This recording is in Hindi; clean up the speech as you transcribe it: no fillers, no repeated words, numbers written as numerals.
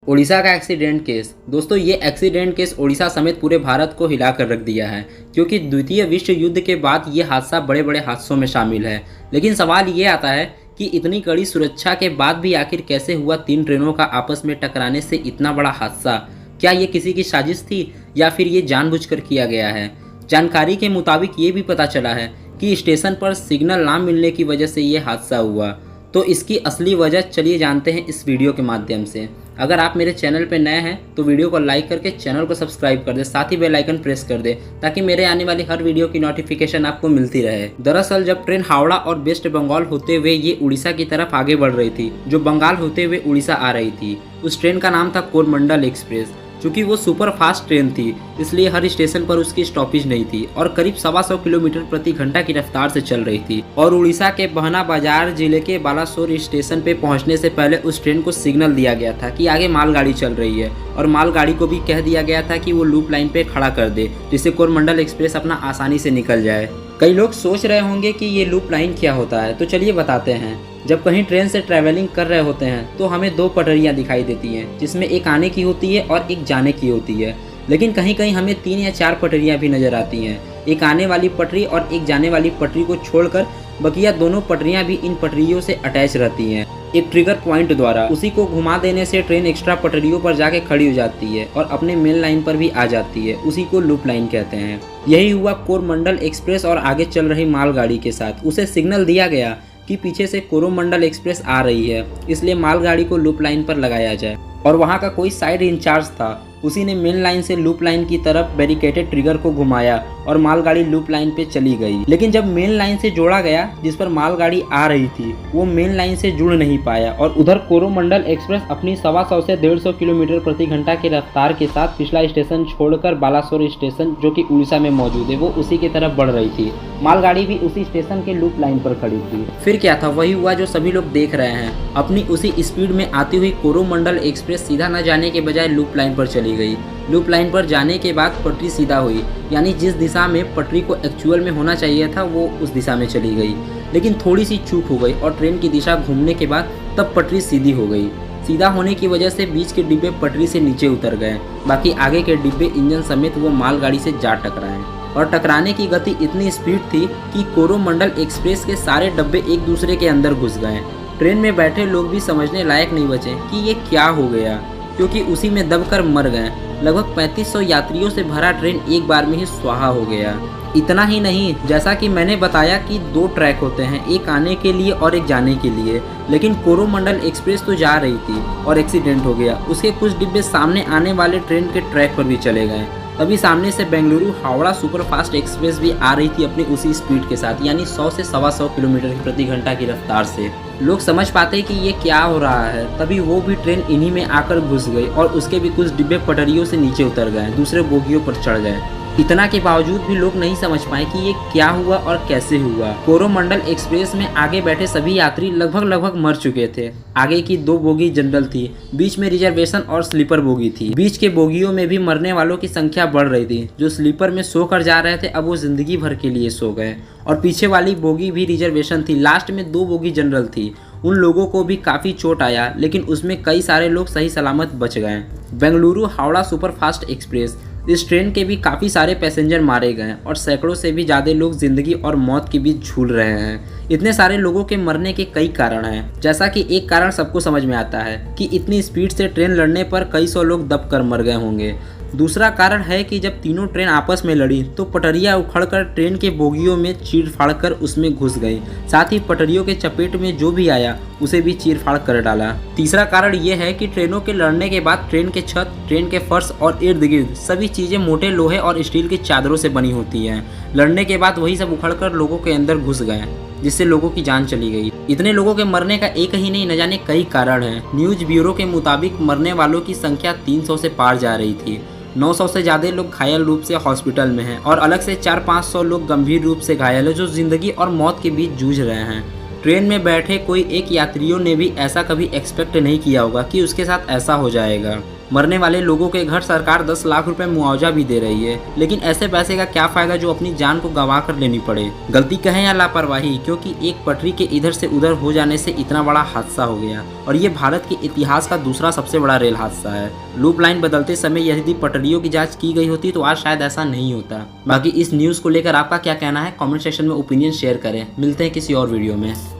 ओडिशा का एक्सीडेंट केस। दोस्तों ये एक्सीडेंट केस ओडिशा समेत पूरे भारत को हिला कर रख दिया है, क्योंकि द्वितीय विश्व युद्ध के बाद ये हादसा बड़े बड़े हादसों में शामिल है। लेकिन सवाल ये आता है कि इतनी कड़ी सुरक्षा के बाद भी आखिर कैसे हुआ 3 ट्रेनों का आपस में टकराने से इतना बड़ा हादसा। क्या ये किसी की साजिश थी या फिर ये जानबूझकर किया गया है? जानकारी के मुताबिक ये भी पता चला है कि स्टेशन पर सिग्नल ना मिलने की वजह से ये हादसा हुआ। तो इसकी असली वजह चलिए जानते हैं इस वीडियो के माध्यम से। अगर आप मेरे चैनल पर नए हैं तो वीडियो को लाइक करके चैनल को सब्सक्राइब कर दें, साथ ही बेल आइकन प्रेस कर दें ताकि मेरे आने वाली हर वीडियो की नोटिफिकेशन आपको मिलती रहे। दरअसल जब ट्रेन हावड़ा और वेस्ट बंगाल होते हुए ये उड़ीसा की तरफ आगे बढ़ रही थी, जो बंगाल होते हुए उड़ीसा आ रही थी, उस ट्रेन का नाम था कोरमंडल एक्सप्रेस। चूँकि वो सुपर फास्ट ट्रेन थी इसलिए हर स्टेशन पर उसकी स्टॉपेज नहीं थी और करीब 125 किलोमीटर प्रति घंटा की रफ्तार से चल रही थी। और उड़ीसा के बहना बाजार जिले के बालासोर स्टेशन पे पहुंचने से पहले उस ट्रेन को सिग्नल दिया गया था कि आगे मालगाड़ी चल रही है, और मालगाड़ी को भी कह दिया गया था कि वो लूप लाइन पे खड़ा कर दे, जिससे कोरमंडल एक्सप्रेस अपना आसानी से निकल जाए। कई लोग सोच रहे होंगे कि ये लूप लाइन क्या होता है, तो चलिए बताते हैं। जब कहीं ट्रेन से ट्रैवलिंग कर रहे होते हैं तो हमें 2 पटरियां दिखाई देती हैं, जिसमें एक आने की होती है और एक जाने की होती है। लेकिन कहीं कहीं हमें 3 या 4 पटरियां भी नज़र आती हैं। एक आने वाली पटरी और एक जाने वाली पटरी को छोड़कर बकिया दोनों पटरियां भी इन पटरियों से अटैच रहती हैं। एक ट्रिगर पॉइंट द्वारा उसी को घुमा देने से ट्रेन एक्स्ट्रा पटरियों पर जाके खड़ी हो जाती है और अपने मेन लाइन पर भी आ जाती है। उसी को लूप लाइन कहते हैं। यही हुआ कोरमंडल एक्सप्रेस और आगे चल रही मालगाड़ी के साथ। उसे सिग्नल दिया गया कि पीछे से कोरोमंडल एक्सप्रेस आ रही है, इसलिए मालगाड़ी को लूप लाइन पर लगाया जाए। और वहाँ का कोई साइड इंचार्ज था, उसी ने मेन लाइन से लूप लाइन की तरफ बैरिकेटेड ट्रिगर को घुमाया और मालगाड़ी लूप लाइन पे चली गई। लेकिन जब मेन लाइन से जोड़ा गया जिस पर मालगाड़ी आ रही थी, वो मेन लाइन से जुड़ नहीं पाया और उधर कोरोमंडल एक्सप्रेस अपनी 125 से 150 किलोमीटर प्रति घंटा की रफ्तार के साथ पिछला स्टेशन छोड़कर बालासोर स्टेशन, जो कि उड़ीसा में मौजूद है, वो उसी की तरफ बढ़ रही थी। मालगाड़ी भी उसी स्टेशन के लूप लाइन पर खड़ी थी। फिर क्या था, वही हुआ जो सभी लोग देख रहे हैं। अपनी उसी स्पीड में आती हुई कोरोमंडल एक्सप्रेस सीधा न जाने के बजाय लूप लाइन पर चली गई। लूप लाइन पर जाने के बाद पटरी सीधा हुई, यानी जिस दिशा में पटरी को एक्चुअल में होना चाहिए था वो उस दिशा में चली गई। लेकिन थोड़ी सी चूक हो गई और ट्रेन की दिशा घूमने के बाद तब पटरी सीधी हो गई। सीधा होने की वजह से बीच के डिब्बे पटरी से नीचे उतर गए, बाकी आगे के डिब्बे इंजन समेत वो मालगाड़ी से जा टकराए। और टकराने की गति इतनी स्पीड थी कि कोरोमंडल एक्सप्रेस के सारे डब्बे एक दूसरे के अंदर घुस गए। ट्रेन में बैठे लोग भी समझने लायक नहीं बचे कि ये क्या हो गया, क्योंकि उसी में दबकर मर गए। लगभग 3500 यात्रियों से भरा ट्रेन एक बार में ही स्वाहा हो गया। इतना ही नहीं, जैसा कि मैंने बताया कि 2 ट्रैक होते हैं, एक आने के लिए और एक जाने के लिए। लेकिन कोरोमंडल एक्सप्रेस तो जा रही थी और एक्सीडेंट हो गया। उसके कुछ डिब्बे सामने आने वाले ट्रेन के ट्रैक पर भी चले गए। तभी सामने से बेंगलुरु हावड़ा सुपरफास्ट एक्सप्रेस भी आ रही थी अपनी उसी स्पीड के साथ, यानी 100 से 125 किलोमीटर प्रति घंटा की रफ्तार से। लोग समझ पाते कि ये क्या हो रहा है, तभी वो भी ट्रेन इन्हीं में आकर घुस गई और उसके भी कुछ डिब्बे पटरियों से नीचे उतर गए, दूसरे बोगियों पर चढ़ गए। इतना के बावजूद भी लोग नहीं समझ पाए कि ये क्या हुआ और कैसे हुआ। कोरोमंडल एक्सप्रेस में आगे बैठे सभी यात्री लगभग मर चुके थे। आगे की 2 बोगी जनरल थी, बीच में रिजर्वेशन और स्लीपर बोगी थी। बीच के बोगियों में भी मरने वालों की संख्या बढ़ रही थी। जो स्लीपर में सो कर जा रहे थे अब वो जिंदगी भर के लिए सो गए। और पीछे वाली बोगी भी रिजर्वेशन थी। लास्ट में 2 बोगी जनरल थी। उन लोगों को भी काफ़ी चोट आया, लेकिन उसमें कई सारे लोग सही सलामत बच गए। बेंगलुरु हावड़ा सुपरफास्ट एक्सप्रेस, इस ट्रेन के भी काफ़ी सारे पैसेंजर मारे गए और सैकड़ों से भी ज़्यादा लोग जिंदगी और मौत के बीच झूल रहे हैं। इतने सारे लोगों के मरने के कई कारण हैं। जैसा कि एक कारण सबको समझ में आता है कि इतनी स्पीड से ट्रेन लड़ने पर कई सौ लोग दब कर मर गए होंगे। दूसरा कारण है कि जब तीनों ट्रेन आपस में लड़ी तो पटरियां उखड़कर ट्रेन के बोगियों में चीर-फाड़ कर उसमें घुस गई। साथ ही पटरियों के चपेट में जो भी आया उसे भी चीर-फाड़ कर डाला। तीसरा कारण ये है कि ट्रेनों के लड़ने के बाद ट्रेन के छत, ट्रेन के फर्श और इर्द गिर्द सभी चीज़ें मोटे लोहे और स्टील की चादरों से बनी होती हैं। लड़ने के बाद वही सब उखड़कर लोगों के अंदर घुस गए, जिससे लोगों की जान चली गई। इतने लोगों के मरने का एक ही नहीं, न जाने कई कारण हैं। न्यूज़ ब्यूरो के मुताबिक मरने वालों की संख्या 300 से पार जा रही थी। 900 से ज़्यादा लोग घायल रूप से हॉस्पिटल में हैं और अलग से 400-500 लोग गंभीर रूप से घायल हैं, जो जिंदगी और मौत के बीच जूझ रहे हैं। ट्रेन में बैठे कोई एक यात्रियों ने भी ऐसा कभी एक्सपेक्ट नहीं किया होगा कि उसके साथ ऐसा हो जाएगा। मरने वाले लोगों के घर सरकार 10 लाख रुपए मुआवजा भी दे रही है, लेकिन ऐसे पैसे का क्या फायदा जो अपनी जान को गंवा कर लेनी पड़े। गलती कहें या लापरवाही, क्योंकि एक पटरी के इधर से उधर हो जाने से इतना बड़ा हादसा हो गया और ये भारत के इतिहास का दूसरा सबसे बड़ा रेल हादसा है। लूप लाइन बदलते समय यदि पटरियों की जांच की गई होती तो आज शायद ऐसा नहीं होता। बाकी इस न्यूज़ को लेकर आपका क्या कहना है, कमेंट सेक्शन में ओपिनियन शेयर करें। मिलते हैं किसी और वीडियो में।